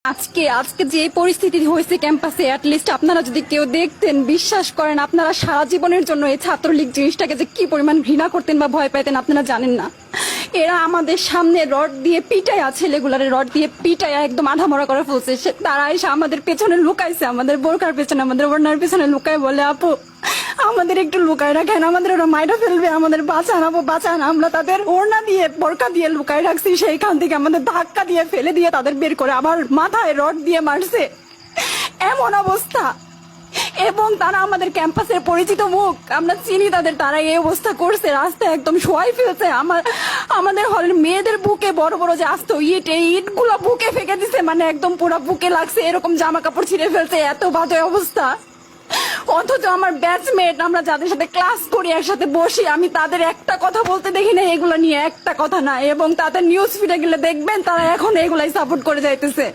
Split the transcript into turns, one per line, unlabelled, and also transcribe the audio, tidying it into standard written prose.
আজকে আজকে যে পরিস্থিতি হয়েছে ক্যাম্পাসে, অ্যাটলিস্ট আপনারা যদি কেউ দেখতেন, বিশ্বাস করেন আপনারা সারা জীবনের জন্য এই ছাত্রলীগ জিনিসটাকে যে কি পরিমাণ ঘৃণা করতেন বা ভয় পাইতেন আপনারা জানেন না। এরা আমাদের সামনে রড দিয়ে পিটায়া, ছেলেগুলারে রড দিয়ে পিটায়া একদম আধামরা করে ফেলছে। তারা এসে আমাদের পেছনে লুকাইছে, আমাদের বোরকার পেছনে, আমাদের ওড়নার পেছনে লুকায় বলে, আপু আমাদের একটু লুকায় রাখেন, আমাদের ওরা মাইরা ফেলবে, আমাদের বাঁচান আপু বাঁচান। আমরা তাদের ওড়না দিয়ে বোরকা দিয়ে লুকায় রাখছি, সেইখান থেকে আমাদের ধাক্কা দিয়ে ফেলে দিয়ে তাদের বের করে আবার মাথায় রড দিয়ে মারছে, এমন অবস্থা। এবং তারা আমাদের ক্যাম্পাসের পরিচিত মুখ, আমরা চিনি তাদের, তারা এই অবস্থা করছে, রাস্তায় একদম শোয়াই ফেলছে। আমাদের হলের মেয়েদের বুকে বড় বড় যে আসতো ইট, এই ইট গুলো বুকে ফেঁকে দিছে, মানে একদম পুরো বুকে লাগছে, এরকম জামা কাপড় ছিঁড়ে ফেলছে, এত বাজে অবস্থা। অথচ আমার ব্যাচমেট, আমরা যাদের সাথে ক্লাস করি, একসাথে বসি, আমি তাদের একটা কথা বলতে দেখি না এগুলো নিয়ে, একটা কথা না। এবং তাদের নিউজ ফিডে গেলে দেখবেন তারা এখন এগুলাই সাপোর্ট করে যাইতেছে।